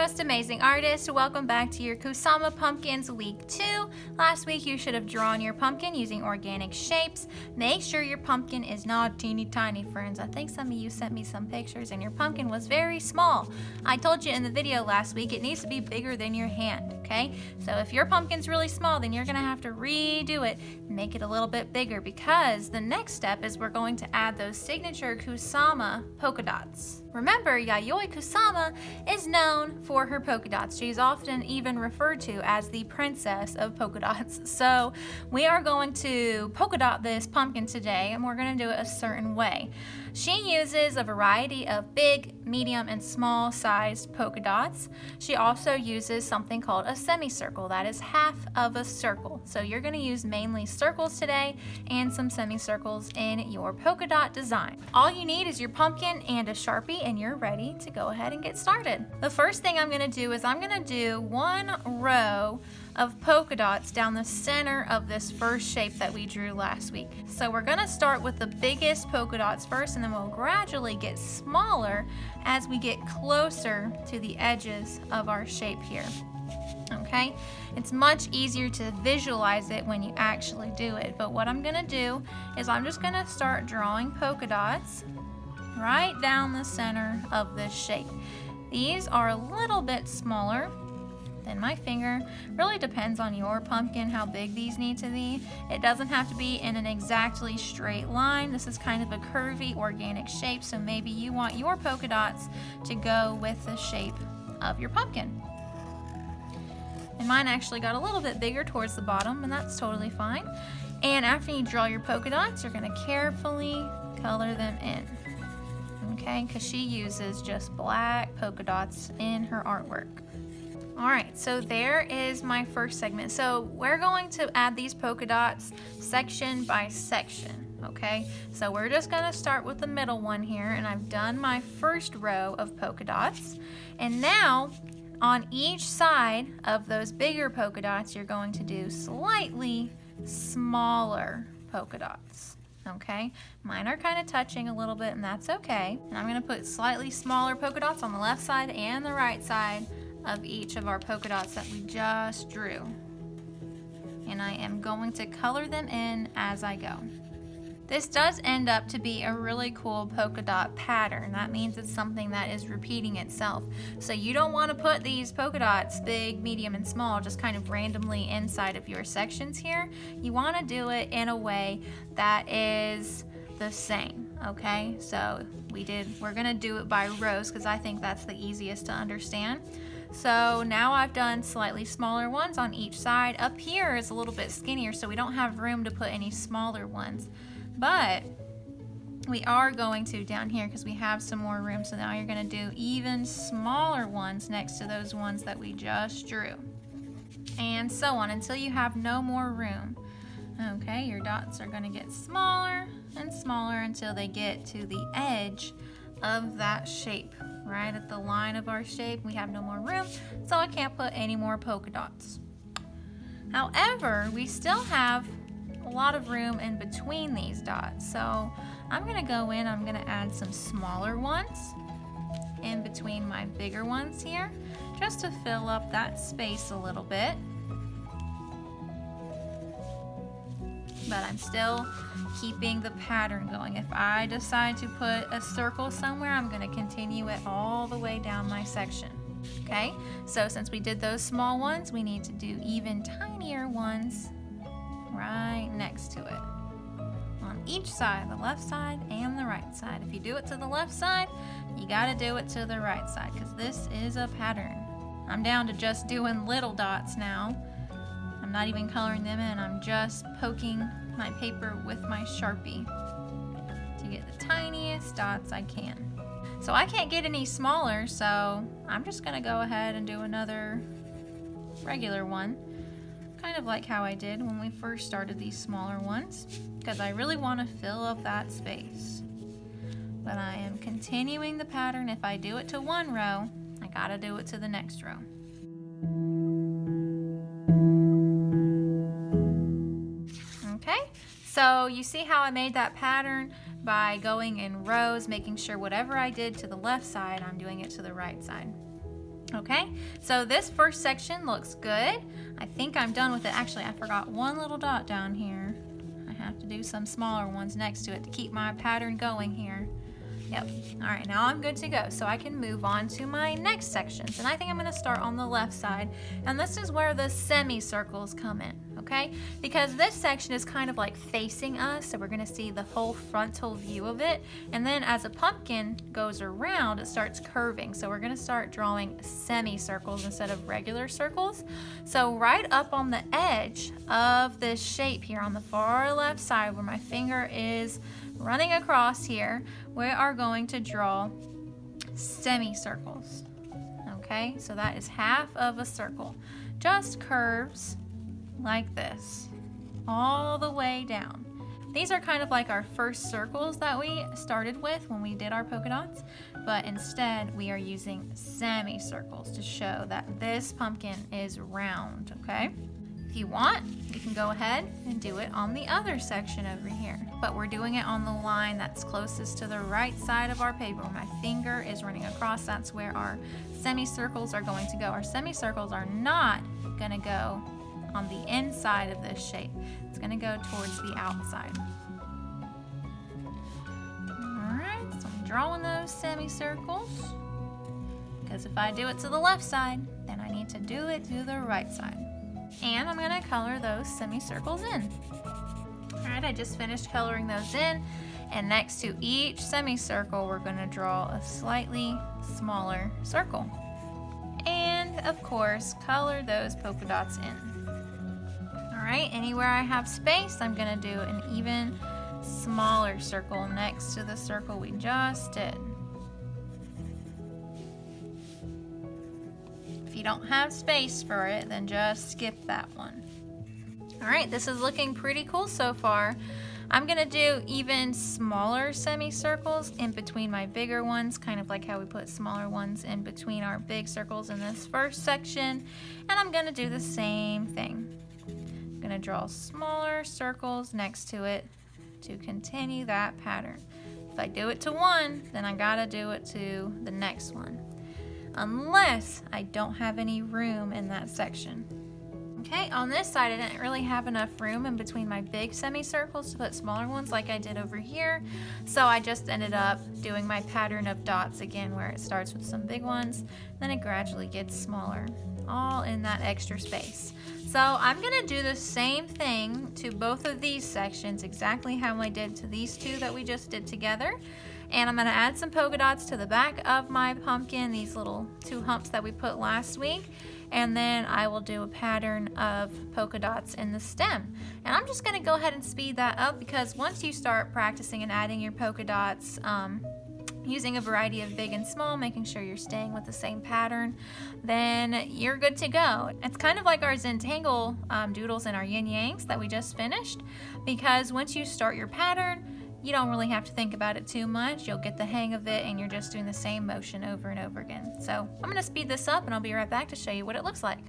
most amazing artist, welcome back to your Kusama Pumpkins Week 2. Last week you should have drawn your pumpkin using organic shapes. Make sure your pumpkin is not teeny tiny, friends. I think some of you sent me some pictures and your pumpkin was very small. I told you in the video last week it needs to be bigger than your hand, okay? So if your pumpkin's really small, then you're gonna have to redo it and make it a little bit bigger, because the next step is we're going to add those signature Kusama polka dots. Remember, Yayoi Kusama is known for her polka dots. She's often even referred to as the princess of polka dots. So we are going to polka dot this pumpkin today, and we're going to do it a certain way. She uses a variety of big, medium, and small sized polka dots. She also uses something called a semicircle. That is half of a circle. So you're going to use mainly circles today and some semicircles in your polka dot design. All you need is your pumpkin and a Sharpie, and you're ready to go ahead and get started. The first thing I'm going to do is I'm going to do one row of polka dots down the center of this first shape that we drew last week. So we're going to start with the biggest polka dots first, and then we'll gradually get smaller as we get closer to the edges of our shape here. Okay, it's much easier to visualize it when you actually do it, but what I'm going to do is I'm just going to start drawing polka dots right down the center of this shape. These are a little bit smaller than my finger. Really depends on your pumpkin how big these need to be. It doesn't have to be in an exactly straight line. This is kind of a curvy organic shape, so maybe you want your polka dots to go with the shape of your pumpkin. And mine actually got a little bit bigger towards the bottom, and that's totally fine. And after you draw your polka dots, you're going to carefully color them in. Okay, because she uses just black polka dots in her artwork. Alright, so there is my first segment. So we're going to add these polka dots section by section, okay? So we're just going to start with the middle one here, and I've done my first row of polka dots. And now, on each side of those bigger polka dots, you're going to do slightly smaller polka dots. Okay, mine are kind of touching a little bit, and that's okay. And I'm going to put slightly smaller polka dots on the left side and the right side of each of our polka dots that we just drew. And I am going to color them in as I go. This does end up to be a really cool polka dot pattern. That means it's something that is repeating itself. So you don't want to put these polka dots, big, medium, and small, just kind of randomly inside of your sections here. You want to do it in a way that is the same, okay? So we're gonna do it by rows because I think that's the easiest to understand. So now I've done slightly smaller ones on each side. Up here is a little bit skinnier, so we don't have room to put any smaller ones. But we are going to down here because we have some more room. So now you're going to do even smaller ones next to those ones that we just drew. And so on until you have no more room. Okay, your dots are going to get smaller and smaller until they get to the edge of that shape. Right at the line of our shape, we have no more room, so I can't put any more polka dots. However, we still have a lot of room in between these dots, so I'm going to go in, I'm going to add some smaller ones in between my bigger ones here, just to fill up that space a little bit. But I'm still keeping the pattern going. If I decide to put a circle somewhere, I'm going to continue it all the way down my section. Okay, so since we did those small ones, we need to do even tinier ones right next to it on each side, the left side and the right side. If you do it to the left side, you got to do it to the right side because this is a pattern. I'm down to just doing little dots now. I'm not even coloring them in, I'm just poking my paper with my Sharpie to get the tiniest dots I can. So I can't get any smaller, so I'm just gonna go ahead and do another regular one, kind of like how I did when we first started these smaller ones, because I really want to fill up that space. But I am continuing the pattern. If I do it to one row, I gotta do it to the next row. Okay, so you see how I made that pattern by going in rows, making sure whatever I did to the left side, I'm doing it to the right side. Okay, so this first section looks good. I think I'm done with it. Actually, I forgot one little dot down here. I have to do some smaller ones next to it to keep my pattern going here. Yep. All right, now I'm good to go. So I can move on to my next sections. And I think I'm gonna start on the left side. And this is where the semicircles come in, okay? Because this section is kind of like facing us, so we're gonna see the whole frontal view of it. And then as a pumpkin goes around, it starts curving. So we're gonna start drawing semicircles instead of regular circles. So right up on the edge of this shape here on the far left side where my finger is running across here, we are going to draw semicircles. Okay, so that is half of a circle. Just curves like this, all the way down. These are kind of like our first circles that we started with when we did our polka dots, but instead we are using semicircles to show that this pumpkin is round, okay? If you want, you can go ahead and do it on the other section over here. But we're doing it on the line that's closest to the right side of our paper. Where my finger is running across, that's where our semicircles are going to go. Our semicircles are not going to go on the inside of this shape. It's going to go towards the outside. Alright, so I'm drawing those semicircles. Because if I do it to the left side, then I need to do it to the right side. And I'm going to color those semicircles in. Alright, I just finished coloring those in, and next to each semicircle we're going to draw a slightly smaller circle. And of course, color those polka dots in. Alright, anywhere I have space, I'm going to do an even smaller circle next to the circle we just did. If you don't have space for it, then just skip that one. Alright, this is looking pretty cool so far. I'm going to do even smaller semicircles in between my bigger ones, kind of like how we put smaller ones in between our big circles in this first section. And I'm going to do the same thing. I'm going to draw smaller circles next to it to continue that pattern. If I do it to one, then I got to do it to the next one, unless I don't have any room in that section. Okay, on this side I didn't really have enough room in between my big semicircles to put smaller ones like I did over here, so I just ended up doing my pattern of dots again, where it starts with some big ones, then it gradually gets smaller, all in that extra space. So I'm going to do the same thing to both of these sections, exactly how I did to these two that we just did together. And I'm going to add some polka dots to the back of my pumpkin, these little two humps that we put last week. And then I will do a pattern of polka dots in the stem. And I'm just going to go ahead and speed that up, because once you start practicing and adding your polka dots, using a variety of big and small, making sure you're staying with the same pattern, then you're good to go. It's kind of like our Zentangle doodles and our yin yangs that we just finished, because once you start your pattern, you don't really have to think about it too much. You'll get the hang of it, and you're just doing the same motion over and over again. So I'm going to speed this up, and I'll be right back to show you what it looks like.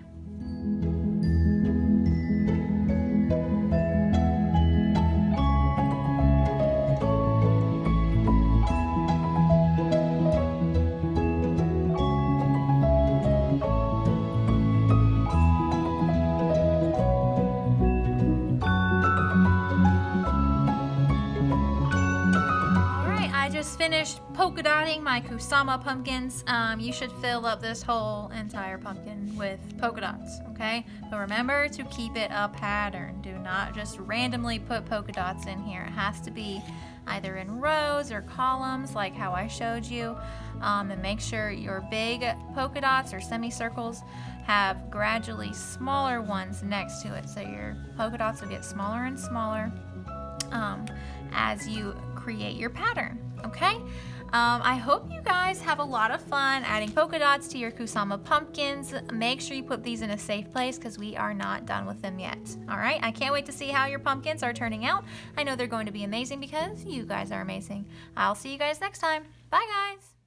Finished polka dotting my Kusama pumpkins. You should fill up this whole entire pumpkin with polka dots, okay? But remember to keep it a pattern. Do not just randomly put polka dots in here. It has to be either in rows or columns like how I showed you. And make sure your big polka dots or semicircles have gradually smaller ones next to it. So your polka dots will get smaller and smaller as you create your pattern. Okay, I hope you guys have a lot of fun adding polka dots to your Kusama pumpkins. Make sure you put these in a safe place, because we are not done with them yet. All right, I can't wait to see how your pumpkins are turning out. I know they're going to be amazing because you guys are amazing. I'll see you guys next time. Bye, guys.